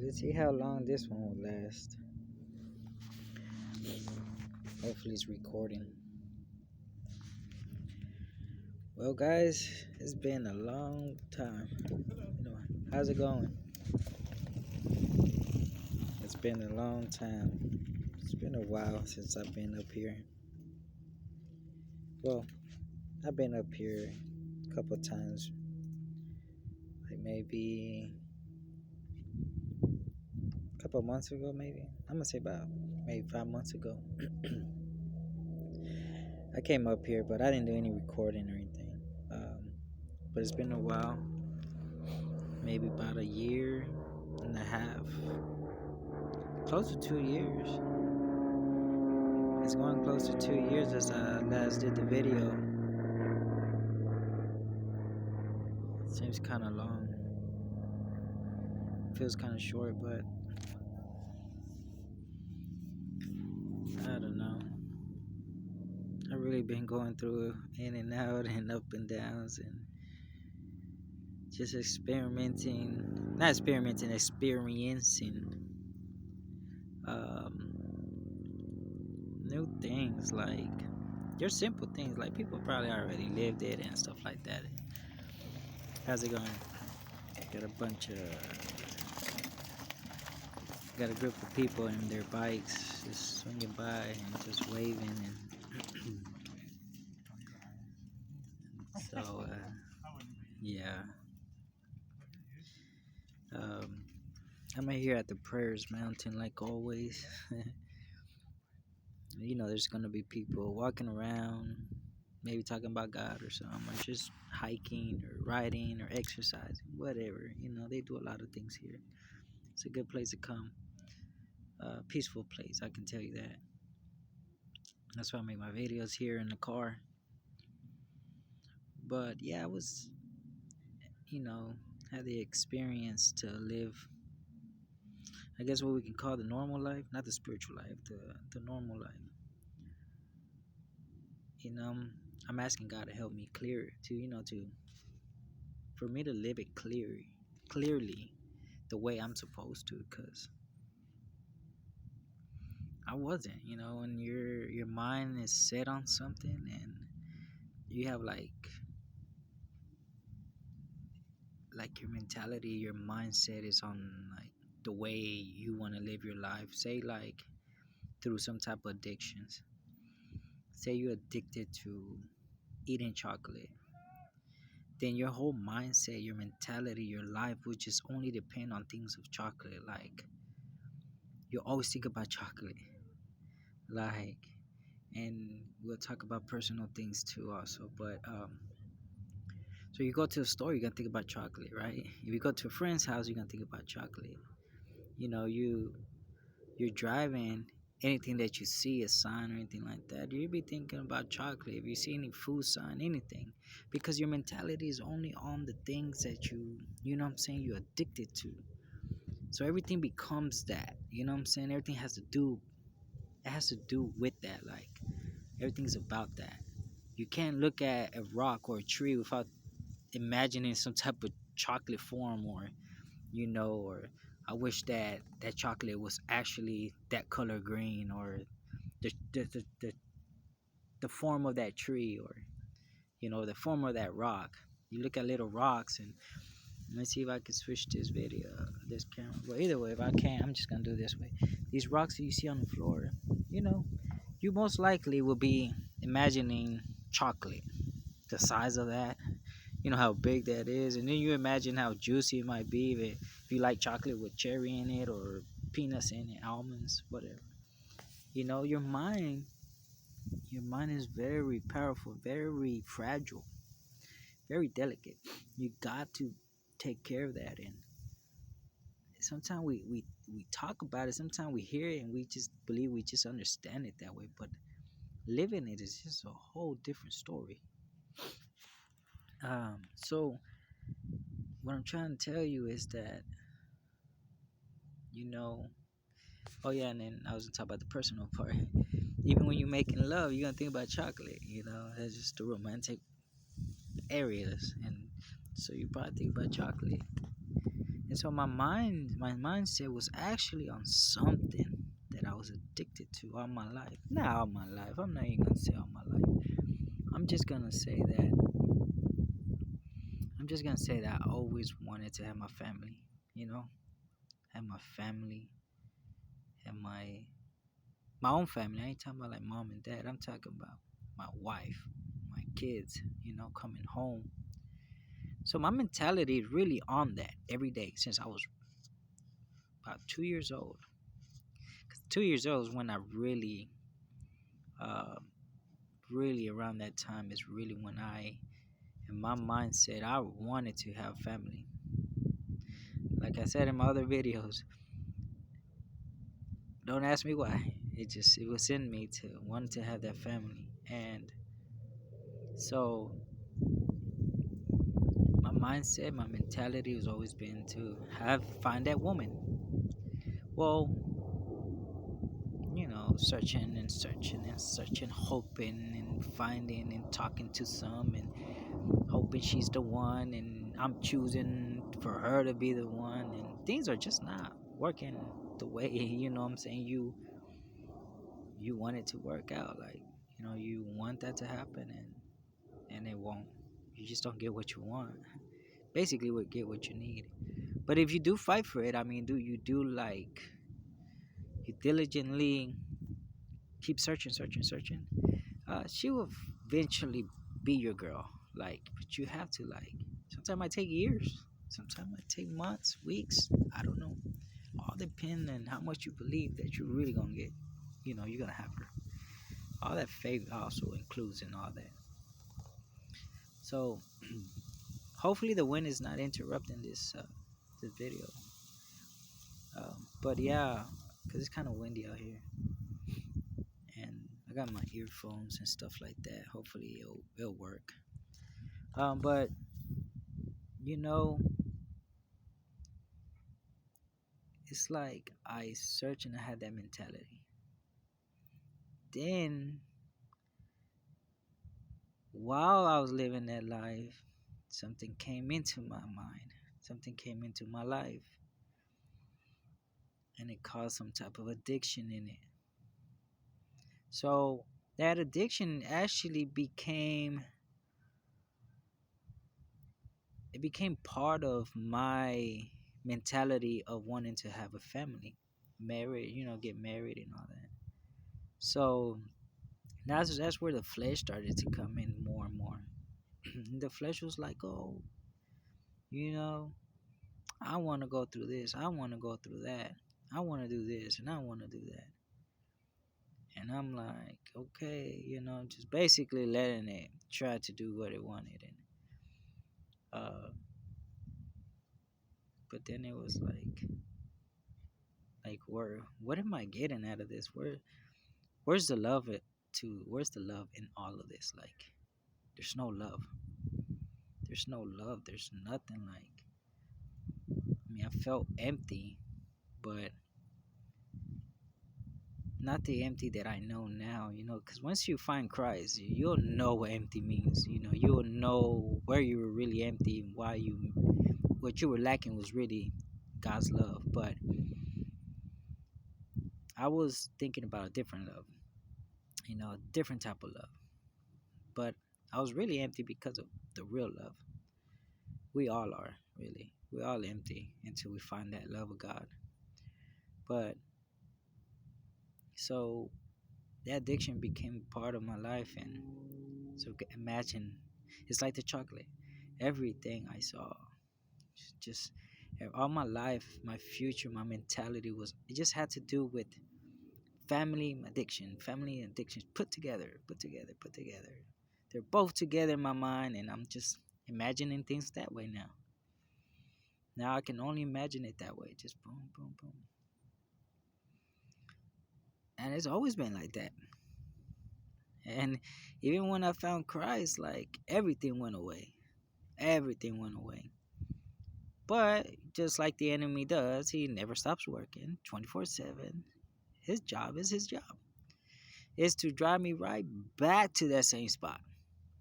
Let's see how long this one will last. Hopefully, it's recording. Well, guys, it's been a long time. How's it going? It's been a long time. It's been a while since I've been up here. Well, I've been up here a couple times, like maybe a couple months ago, maybe. I'm gonna say about maybe 5 months ago. I came up here, but I didn't do any recording or anything. But it's been a while, maybe about a year and a half, close to 2 years. It's going close to 2 years as I last did the video. It seems kind of long. Feels kind of short, but I don't know. I've really been going through in and out and up and downs and just experiencing um, new things, like just simple things, like people probably already lived it and stuff like that. How's it going? Got a group of people in their bikes just swinging by and just waving, and so yeah. um, I'm here at the Prayers Mountain like always. There's gonna be people walking around, maybe talking about God or something, or just hiking or riding or exercising, whatever. They do a lot of things here. It's a good place to come. Peaceful place, I can tell you that. That's why I make my videos here in the car. But yeah, I was, had the experience to live, I guess, what we can call the normal life, not the spiritual life, the normal life. I'm asking God to help me clear for me to live it clearly, the way I'm supposed to, because I wasn't. When your mind is set on something and you have like your mentality, your mindset is on like the way you want to live your life. Say like through some type of addictions. Say you're addicted to eating chocolate, then your whole mindset, your mentality, your life would just only depend on things of chocolate. Like you always think about chocolate. Like, and we'll talk about personal things too also. But so you go to a store, you're gonna think about chocolate, right? If you go to a friend's house, you're gonna think about chocolate. You're driving, anything that you see, a sign or anything like that, you'll be thinking about chocolate. If you see any food sign, anything, because your mentality is only on the things that you know what I'm saying, you're addicted to. So everything becomes that, you know what I'm saying? Everything has to do with that. Like everything's about that. You can't look at a rock or a tree without imagining some type of chocolate form, or I wish that chocolate was actually that color green, or the form of that tree, or the form of that rock. You look at little rocks, and let me see if I can switch this camera. Well, either way, if I can't, I'm just gonna do it this way. These rocks that you see on the floor, you most likely will be imagining chocolate, the size of that, how big that is, and then you imagine how juicy it might be if you like chocolate with cherry in it or peanuts in it, almonds, whatever. Your mind is very powerful, very fragile, very delicate. You got to take care of that. And sometimes we talk about it, sometimes we hear it and we just believe we just understand it that way, but living it is just a whole different story. So what I'm trying to tell you is that, you know oh yeah, and then I was gonna talk about the personal part. Even when you're making love, you're gonna think about chocolate. That's just the romantic areas, and so you probably think about chocolate. And So my mindset was actually on something that I was addicted to all my life. Not all my life. I'm not even gonna say all my life. I'm just gonna say that I always wanted to have my family. You know, have my family, have my own family. I ain't talking about like mom and dad. I'm talking about my wife, my kids. You know, coming home. So my mentality is really on that every day since I was about 2 years old. 'Cause 2 years old is when I uh, really around that time is really when in my mindset, I wanted to have family. Like I said in my other videos, don't ask me why. It was in me to want to have that family, and so my mindset, my mentality has always been to find that woman. Well, searching and searching and searching, hoping and finding and talking to some and hoping she's the one, and I'm choosing for her to be the one, and things are just not working the way what I'm saying you want it to work out. Like, you want that to happen, and it won't. You just don't get what you want. Basically, we get what you need. But if you do fight for it, I mean, do like you diligently keep searching, searching, searching, she will eventually be your girl. Like, but you have to, like, sometimes it might take years, sometimes it might take months, weeks. I don't know. All depend on how much you believe that you're really gonna get. You're gonna have her. All that faith also includes in all that. So hopefully the wind is not interrupting this video. But yeah, because it's kind of windy out here, and I got my earphones and stuff like that. Hopefully it'll work. But you know, it's like I search and I had that mentality. Then while I was living that life, something came into my mind. Something came into my life, and it caused some type of addiction in it. So that addiction actually became part of my mentality of wanting to have a family, married, get married and all that. So that's where the flesh started to come in more and more. The flesh was like, oh, you know, I want to go through this, I want to go through that, I want to do this and I want to do that. And I'm like, okay, just basically letting it try to do what it wanted. And uh, but then it was like, what am I getting out of this? Where's the love where's the love in all of this? Like, there's no love. There's no love. There's nothing. Like, I mean, I felt empty, but not the empty that I know now, because once you find Christ, you'll know what empty means. You'll know where you were really empty and what you were lacking was really God's love. But I was thinking about a different love, a different type of love. But I was really empty because of the real love. We all are, really. We're all empty until we find that love of God. But so that addiction became part of my life, and so imagine it's like the chocolate. Everything I saw, just all my life, my future, my mentality was it just had to do with family addiction, put together, put together, put together. They're both together in my mind, and I'm just imagining things that way now. Now I can only imagine it that way, just boom, boom, boom. And it's always been like that. And even when I found Christ, like, everything went away. Everything went away. But just like the enemy does, he never stops working 24/7. His job is his job. Is to drive me right back to that same spot.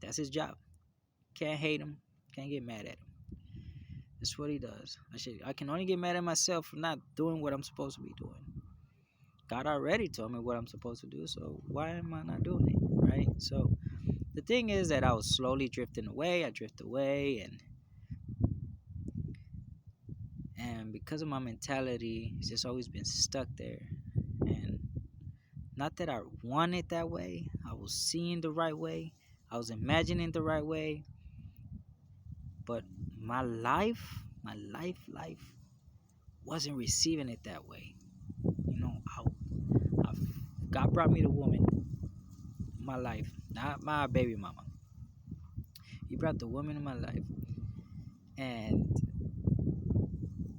That's his job. Can't hate him. Can't get mad at him. That's what he does. I can only get mad at myself for not doing what I'm supposed to be doing. God already told me what I'm supposed to do, so why am I not doing it? Right? So the thing is that I was slowly drifting away. I drift away, and because of my mentality, it's just always been stuck there. And not that I want it that way. I was seeing the right way. I was imagining the right way. But my life wasn't receiving it that way. You know, I, God brought me the woman, my life, not my baby mama. He brought the woman in my life, and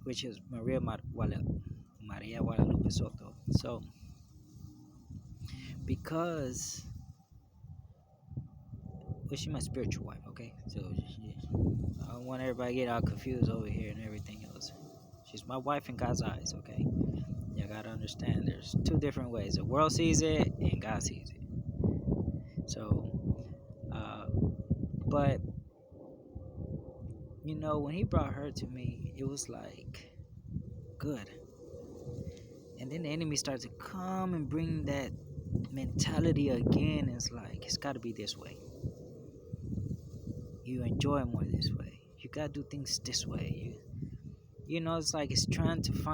which is Maria Guadalupe Soto. So, because she's my spiritual wife, okay? So, I don't want everybody to get all confused over here and everything else. She's my wife in God's eyes, okay? You gotta understand there's two different ways. The world sees it and God sees it. So, uh, but when he brought her to me, it was like good. And then the enemy starts to come and bring that mentality again. It's like it's got to be this way. You enjoy more this way. You gotta do things this way. It's like it's trying to find